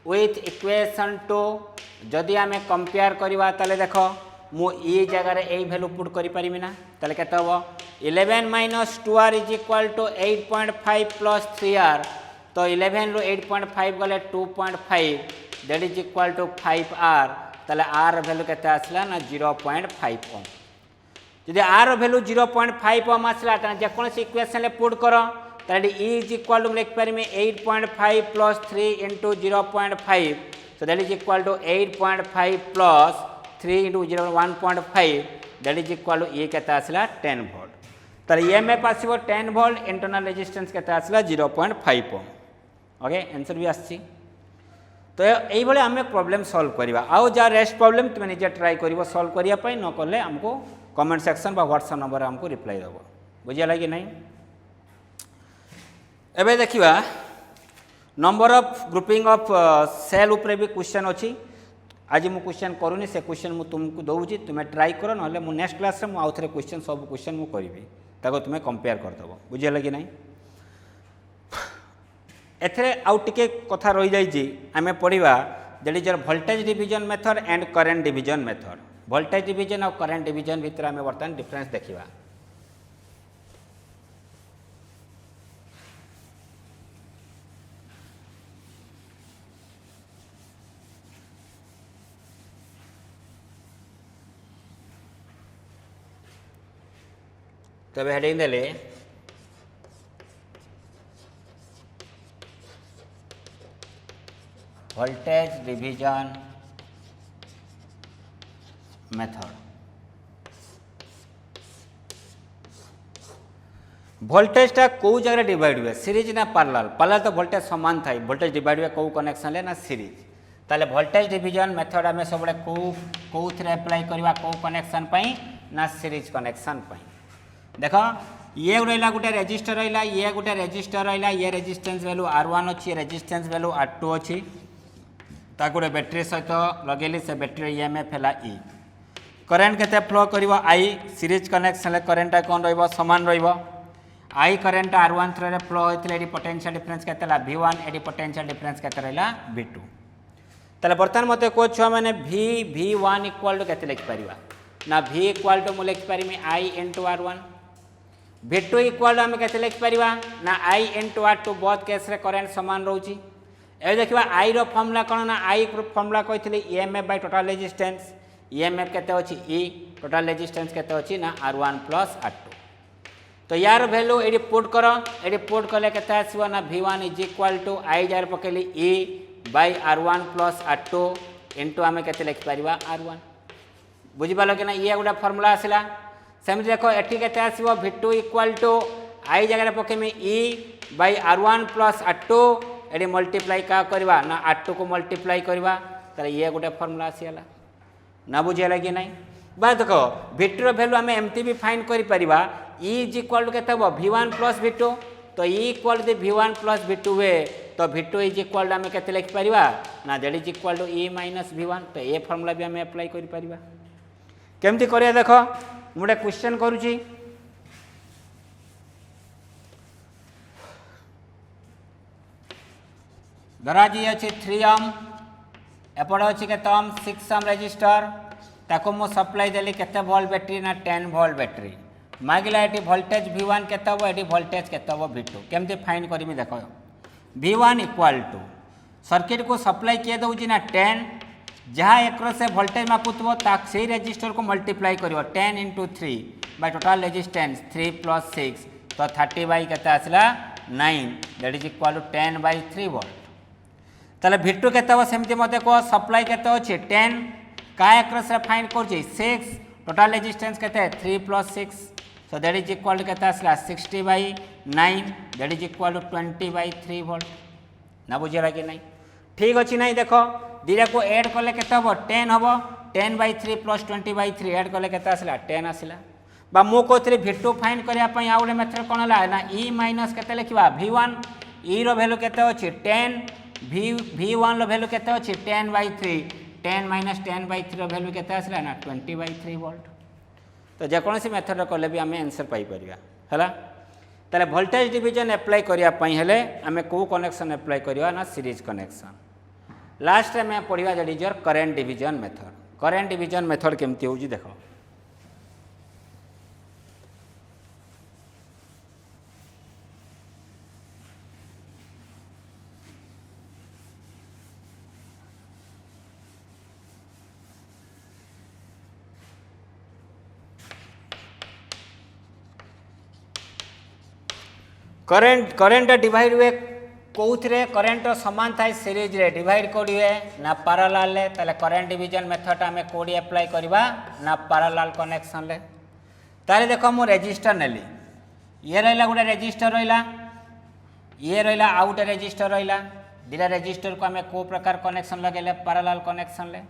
Speaker 1: with equation 2, जदि आमे कंपेयर करवा ताले देखो मु ई जगह रे ए वैल्यू पुट करि परिमि ना, ताले केते हो 11 minus 2R is equal to 8.5 plus 3R, तो 11 रु 8.5 गले 2.5, that is equal to 5R, ताले R वैल्यू केते आसला ना 0.5 ओम। जदि R वैल्यू 0.5 ओम आसला, त जे कोन इक्वेशन ले पुट करो, ताले E इज इक्वल टू लिख परिमि 8.5 plus 3 into 0.5, so that is equal to 8.5 plus 3 into 1.5, that is equal to ये केते आसला 10 वोल्ट। तर EMF आसीबो 10 वोल्ट, इंटरनल रेजिस्टेंस केते आसला 0.5 ओम। ओके, आंसर भी आछि। तो एई भले हम प्रॉब्लम सॉल्व करबा, आउ जा रेस्ट प्रॉब्लम तुम निजे ट्राई करिवो सॉल्व करिया पई, न करले हमको कमेंट सेक्शन बा व्हाट्सएप नंबर हमको रिप्लाई देबो। बुझिया कि नहीं? एबे देखिबा number of grouping of cell उपरे भी क्वेश्चन अच्छी। आज मु क्वेश्चन करूनी, से क्वेश्चन मु तुमको दउची, तुमे ट्राई करो, ना मु नेक्स्ट क्लास रे मु आउ थरे क्वेश्चन सब क्वेश्चन मु करिवि, ताको तुमे कंपेयर कर दबो। बुझिया कि नहीं? एथरे आउ टिके कथा रहि जाई जी, आमे पढिबा that is voltage division method and current division method. Voltage division और करंट डिवीजन भितर आमे वर्तमान डिफरेंस देखिबा। तब हेडिंग देले वोल्टेज डिवीजन मेथड। वोल्टेज टा कौ जगह डिवाइड हुए, सीरीज ना पैरेलल? पैरेलल तो वोल्टेज समान थाई, वोल्टेज डिवाइड हुए कौ कनेक्शन ले ना सीरीज। ताले वोल्टेज डिवीजन मेथड आमे सबले कौ थरे अप्लाई करबा, कौ कनेक्शन पई ना सीरीज कनेक्शन पई। देख ये रहा गोटे रेजिस्टर रहा, ये गोटे रेजिस्टर रहा, ये रेजिस्टेंस वैल्यू R1 अच्छी, रेजिस्टेंस वैल्यू R2 अच्छी, गोटे बैटेरी सहित लगेली, से बैटेरी EMF है E। करेन्ट केते फ्लो करिवो आई सीरीज कनेक्शन करेन्ट कौन रहिबो समान रहिबो आई करेन्ट R1 थ्रू रे फ्लो होइतले एडी पोटेंशियल डिफरेंस केतेला V1 एडी पोटेंशियल डिफरेंस केते रहला V2 तले बर्तन मते को छुआ माने V1 इक्वल टू केते लिख परिबा ना V इक्वल टू मु लिख परिमी I into R1 V2 equal to हम केते लिख परिबा ना I into R2 both case रे करेन्ट समान रहउची ए देखिबा I रो फार्मूला कोन ना I रो फार्मूला कहितले EMF by total resistance EMF केते अछि E टोटल रेजिस्टेंस केते अछि ना R1 प्लस R2 तो यार वैल्यू एडी पुट करो एडी पुट कले केते आसीबो ना V1 is equal to I जार पकेली E by R1 plus R2 into हमें केते लिख परिबा R1 बुझि पालो कि ना ये गुडा फार्मूला आसिला सेम देखो एठी केते आसीबो V2 इक्वल टू I जगह पकेमी E by R1 plus R2 एडी मल्टीप्लाई का करबा ना R2 को मल्टीप्लाई करबा त ये गुडा फार्मूला आसीला ना बुझेला कि नहीं बा देखो V2 रो वैल्यू हमें एमती भी फाइंड करि परिबा E इज इक्वल टू केते हो V1 प्लस V2 तो E equal to V1 plus V2 वे तो V2 इज इक्वल टू हमें केते लिख परिबा ना that is equal to E minus V1 तो ये फार्मूला भी हमें अप्लाई करि परिबा केमती करिया देखो मुडे क्वेश्चन करूची धराजी अछि 3 ओम एपड़ अच्छी के 6 ओम रेजिस्टर ताको मु सप्लाई देली केते वोल्ट बैटरी ना 10 वोल्ट बैटरी मागिला एटी वोल्टेज V1 केते हो एटी वोल्टेज केते हो V2 केमते फाइंड करमी देखो V1 इक्वल टू सर्किट को सप्लाई किए दउची ना 10 जहाँ एक से वोल्टेज मापुतबो ताक से रेजिस्टर को मल्टीप्लाई करिवो 10 into 3 by total resistance 3 plus 6 तो 30 बाय केते आसला 9 that is equal to 10 by 3 volt ताले V2 केते हो सेमती मते को सप्लाई केते अछि 10 का एकरस रे फाइंड करछि 6 टोटल रेजिस्टेंस केते 3 plus 6 so that is equal to केते आसला 60 by 9 that is equal to 20 by 3 volt ना बुझिला कि नहीं ठीक अछि नहीं देखो दिरा को ऐड करले केते हो 10 हबो 10 बाय 3 प्लस 20 बाय 3 ऐड करले केते आसला 10 आसला बा मो कोथरे V2 फाइंड करिया पई आउडे मेथड कोन ला ना E माइनस केते लिखिबा V1 E रो वैल्यू केते अछि 10 V1 रो वैल्यू केते अछि 10 by 3 10 minus 10 by 3 row value केते आसला ना 20 बाय 3 वोल्ट तो जेकोसी मेथड कले भी आमे आंसर पाई परिया हला ताले वोल्टेज डिवीजन अप्लाई करिया पई हेले आमे को कनेक्शन अप्लाई करिया ना सीरीज कनेक्शन लास्ट में पढ़िया that is your current division method केमती होजी देखो करेन्ट डिवाइड हुए कौथरे करेन्ट समान थाए सीरीज रे डिवाइड कोडी हुए ना पैरेलल ले ताले करेन्ट डिवीजन मेथड आमे कोडी अप्लाई करबा ना पैरेलल कनेक्शन ले ताले देखो मु रेजिस्टर नेली ये रहला गुडा रेजिस्टर रहला ये रहला आउट रेजिस्टर रहला दिला रेजिस्टर को आमे को प्रकार कनेक्शन लगेले पैरेलल कनेक्शन ले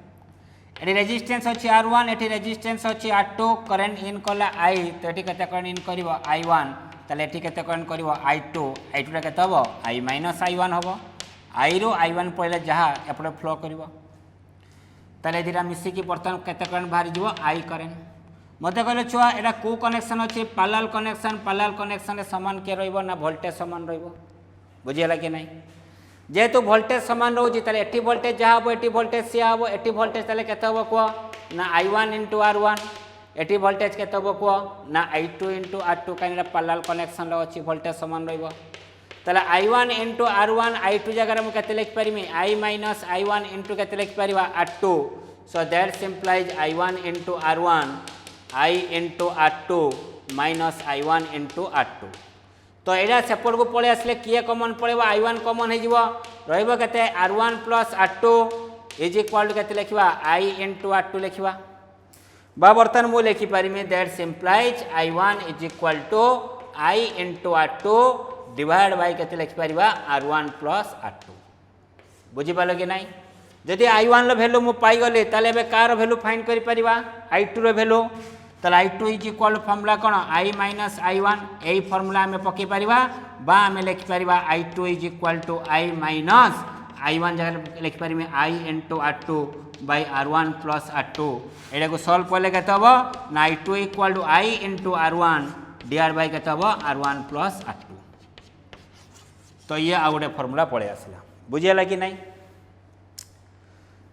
Speaker 1: एटी रेजिस्टेंस अछि R1 एटी रेजिस्टेंस अछि R2 करंट इन कला I तो एटी केते करंट इन करिवो I1 ताले एटी केते करंट करिवो I2 रे केते हबो I माइनस I1 हबो I रो I1 पहिले जहा एपडे फ्लो करिवो ताले दिरा मिसी की बर्तन केते करंट बाहर जिवो I करंट मते कहले छुआ एटा को कनेक्शन अछि पैरेलल कनेक्शन रे समान के रहइबो ना वोल्टेज समान रहइबो बुझियला कि नहीं जेहेतु वोल्टेज समान रोची ताले एटी वोल्टेज जहाँ हम एटी वोल्टेज से हम एटी वोल्टेज ताले केते हबो को ना I1 into R1 eighty voltage केते हबो को ना I2 इंटू R2 काइना पैरेलल कनेक्शन रो अछि वोल्टेज समान रहइबो ताले I1 इंटू R1 I2 जगह हम केते लिख परिमी I माइनस I1 इंटू केते लिख परिबा R2 so that simplifies I1 into R1 I into R2 minus I1 into R2 तो एटा सेपट को पळे आसले किए कॉमन पळेबा I1 कॉमन हे जिवो रहइबो केते R1 plus R2 is equal to केते लिखिबा I इंटू R2 लिखिबा बा बर्तन मु लिखि परिमे that simplifies I1 is equal to I into R2 divide by केते लिखि परिबा R1 प्लस R2 बुझि पालो कि नहीं जदि I1 रो वैल्यू मु पाई गले ताले बे कार वैल्यू फाइंड करि परिबा I2 रो वैल्यू ताले I2 इज इक्वल फॉर्मूला कोन I माइनस I1 एई फॉर्मूला में पके परिबा बा में लिखि परिबा I2 is equal to I minus I1 जगह लिखि परिमे I into R2 by R1 plus R2 एटा को सॉल्व करले केते हबो ना I2 equal to I into R1 dr by केते हबो R1 plus R2 तो ये आ गोटे फॉर्मूला पड़े आसला बुझियला कि नहीं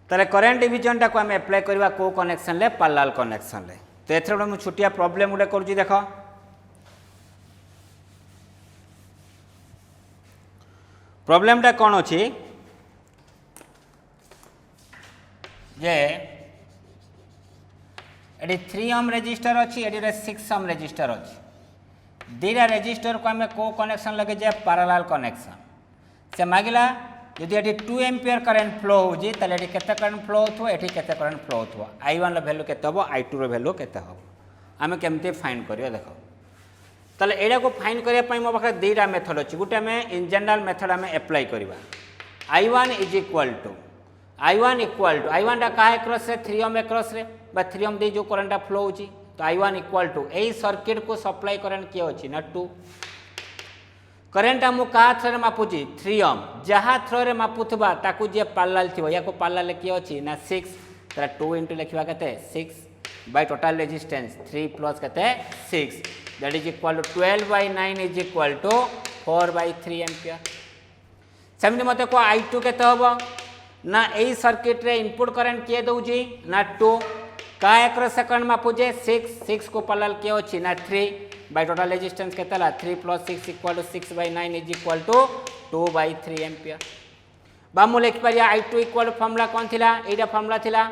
Speaker 1: ताले करंट डिवीजन टा को हम अप्लाई करबा को कनेक्शन ले पैरेलल कनेक्शन ले तो एथरे मु छोटिया प्रॉब्लम उडे करूची देखो प्रॉब्लम टा कोन अछि जे एडी 3 ओम रेजिस्टर अछि एडी 6 ओम रेजिस्टर अछि दीरा रेजिस्टर को हमें को कनेक्शन लगे जे पैरेलल कनेक्शन से मागिला यदि एटी 2 एम्पियर करंट फ्लो होजी तले एटी केते करंट फ्लो होथो एटी केते करंट फ्लो होथो I1 रो वैल्यू केते हबो I2 रो वैल्यू केते हबो हमें केमते फाइंड करियो देखो तले एडा को फाइंड करिया पई मो पाखे दीरा मेथड अछि गुटे में इन जनरल मेथड हमें अप्लाई करबा I1 इक्वल टू I1 टा काहे क्रॉस रे 3 ओम क्रॉस रे बा 3 ओम दे जो करंट फ्लो होची तो I1 इक्वल टू एई सर्किट को सप्लाई करंट के अछि ना 2 करंट मु का थ्रो रे मापुची 3 ओम जहा थ्रो रे मापुथबा ताकू जे पैरेलल थिबो या को पैरेलल के अछि ना 6 तरा 2 इनटू लिखबा केते 6 बाय टोटल रेजिस्टेंस 3 प्लस केते 6 that is equal to 12 by 9 is equal to 4 by 3 ampere सेमनी मते को I2 केते हबो ना एई सर्किट रे इनपुट करंट के दउजी ना 2 का एक सेकंड मापुजे 6 को पैरेलल के अछि ना 3 by total resistance केतला 3 plus 6 equal to 6 by 9 is equal to 2 by 3 ampere बामु लिख परिया I2 equal फॉर्मूला कोन थिला एटा फॉर्मूला थिला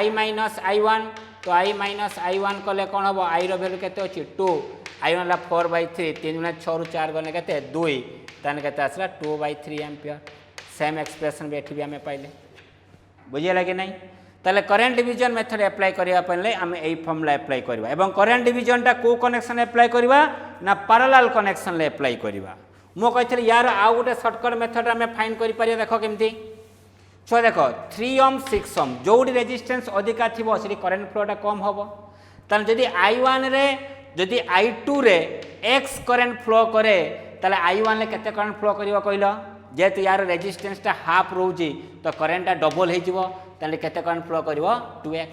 Speaker 1: I minus I1 तो I minus I1 कले कोन हबो I रो वैल्यू केते अछि 2 I1 ला 4 by 3 3 गुना 6 रु 4 गने केते 2 तने केते आसला 2 by 3 एम्पियर सेम एक्सप्रेशन बेठी भी हमें पाइले बुझियला कि नहीं ताले करंट डिवीजन मेथड अप्लाई करिया पले हम एई फॉर्मूला अप्लाई करबा एवं करंट डिवीजन टा को कनेक्शन अप्लाई करबा ना पैरेलल कनेक्शन ले अप्लाई करबा मो कहथि यार आ गोटे शॉर्टकट मेथड हम फाइंड करि परिया देखो केमती छो देखो 3 ओम 6 ओम जोडी रेजिस्टेंस अधिका थिबो सेठी करंट फ्लो टा कम होबो तन जदी I1 रे जदी I2 रे x करंट फ्लो करे ताले I1 ले केते करंट फ्लो करिवो कहिलो जेतु यार रेजिस्टेंस टा हाफ रहउजी तो करंट टा डबल हे जिवो ताले केते करंट फ्लो करिवो 2x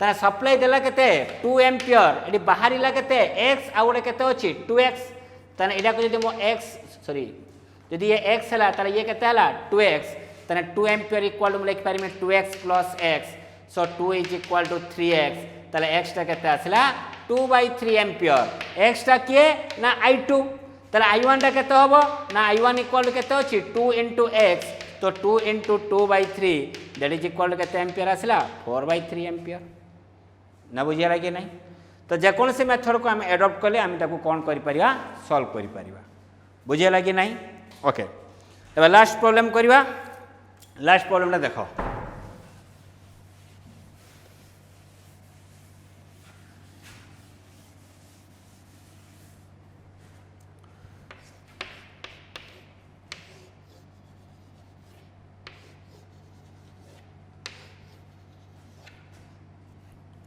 Speaker 1: ता सप्लाई देला केते 2 एम्पियर एडी बाहरीला केते x आ गोटे केते अछि 2x ताने एडा को जदी मो x सॉरी जदी ये x हला ताले ये केते हला 2x ताने 2 एम्पियर इक्वल टू लिख पारि में 2x plus x so 2 is equal to 3x ताले x टा केते आसला 2 by 3 एम्पियर x टा के ना I2 ताले I1 टा केते होबो ना I1 इक्वल केते अछि 2 into x तो 2 into 2 by 3 that is equal to केते एम्पियर आसला 4 by 3 एम्पियर ना बुझियला कि नहीं तो जे कोन से मेथड को हम एडॉप्ट करले हम ताको कोन करि परिया सॉल्व करि परिबा बुझियला कि नहीं ओके एबा लास्ट प्रॉब्लम करिवा लास्ट प्रॉब्लम ना देखो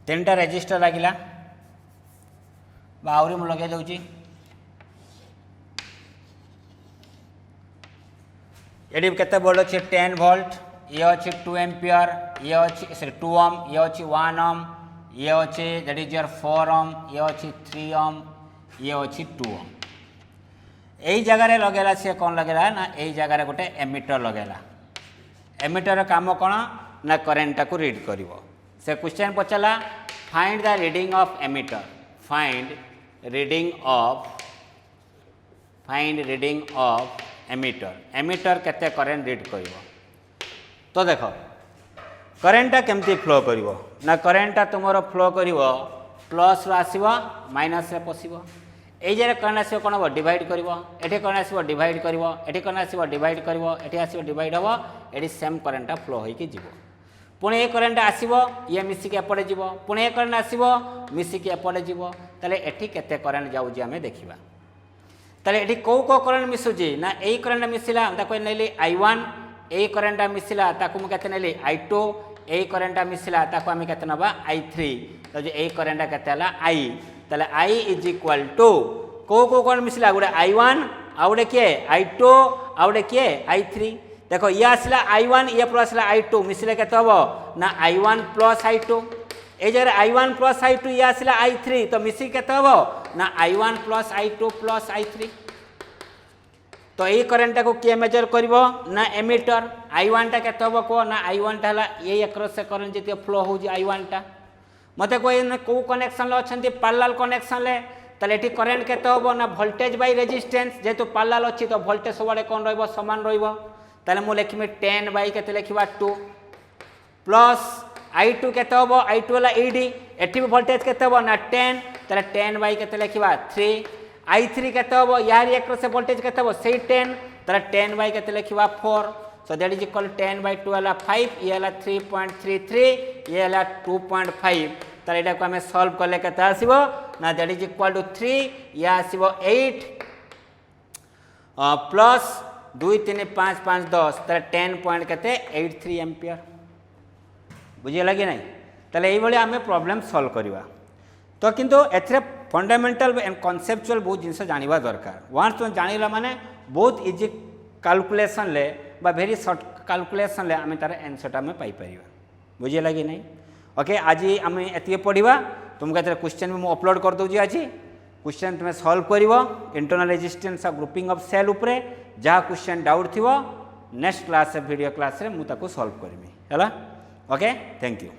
Speaker 1: तीनटा रेजिस्टर लागिला बाउरी मु लगे दउची एडी केते बोल अछि 10 वोल्ट ये अछि 2 एम्पियर ये अछि सॉरी 2 ओम ये अछि 1 ओम ये अछि दैट इज योर 4 ओम ये अछि 3 ओम ये अछि 2 ओम एई जगह रे लगेला से कोन लगेला ना एई जगह रे गोटे एमीटर लगेला एमीटर काम कोन ना करंट को रीड करिवो से क्वेश्चन पचला find the reading of ammeter find reading of ammeter केते करंट रीड करिवो तो देखो करंट केमती फ्लो करिवो ना करंट तुमरो फ्लो करिवो प्लस रो आसीबो माइनस रे पसिबो एई जे करंट आसीबो कोन हो डिवाइड करिवो एठी करंट आसीबो डिवाइड करिवो एठी करंट आसीबो डिवाइड करिवो एठी आसीबो डिवाइड हबो एठी सेम करंट फ्लो होई कि जीवो पुणे ए करंट आसीबो ये मिसिक एपड़े जीवो पुणे ए करंट आसीबो मिसिक एपड़े जीवो तले एठी केते करंट जाउजी हमें देखिबा तले एठी को करंट मिसुजी ना एई करंट मिसिला ताको नेली I1 एई करंट मिसिला ताको मु केते नेली I2 एई करंट मिसिला ताको हमें केते नबा I3 तो जे एई करंट केते हला I तले I इज इक्वल टू को करंट मिसिला गुडे I1 आउडे के I2 आउडे के I3 देखो ये आसला I1 ये प्लस आसला I2 मिसिले केते हबो ना I1 प्लस I2 ए जगह I1 प्लस I2 ये आसला I3 तो मिसी केते हबो ना I1 plus I2 plus I3 तो ये करेंट को किए मेजर करिवो ना एमीटर I1 टा केते हबो को ना I1 टा हला ये अक्रॉस से करंट जति फ्लो हो जी I1 टा मते कोई न को कनेक्शन ले अछंती पैरेलल कनेक्शन ले ताले एठी करंट केते हबो ना वोल्टेज बाय रेजिस्टेंस जेतु पैरेलल अछि तो वोल्टेज सबले कोन रहइबो समान रहइबो ताले मु लिखिमे 10 बाय केते लिखिबा 2 प्लस I2 केते हबो I2 वाला ED एठी भी वोल्टेज केते हबो ना 10 ताले 10 बाय केते लिखिबा 3 I3 केते हबो यार एक से वोल्टेज केते हबो सेही 10 ताले 10 बाय केते लिखिबा 4 so that is equal 10 by 2 वाला 5 ये वाला 3.33 ये वाला 2.5 ताले एटा को हमें सॉल्व करले केते आसीबो ना दैट इज इक्वल टू 3 या आसीबो 8 प्लस 2 3 5 5 10 ताले 10 पॉइंट केते 83 एम्पियर बुझे लगे नहीं ताले एई भली हमें प्रॉब्लम सॉल्व करबा तो किंतु एथरे फंडामेंटल एंड कॉन्सेप्चुअल बहुत जिनस जानिबा दरकार वन्स तुम जानिला माने बहुत इजी कैलकुलेशन ले बा वेरी शॉर्ट कैलकुलेशन ले आमे तार आंसर आमे पाई परिबा बुझे लगे नहीं ओके आज आमे एतिके पढ़िबा तुमके एथरे क्वेश्चन में मु अपलोड कर दउजी आज क्वेश्चन तुम सॉल्व करिवो internal resistance of grouping of cell ऊपर जहाँ क्वेश्चन डाउट थिवो नेक्स्ट क्लास वीडियो क्लास रे मु ताको सॉल्व करमी हैला ओके थैंक यू।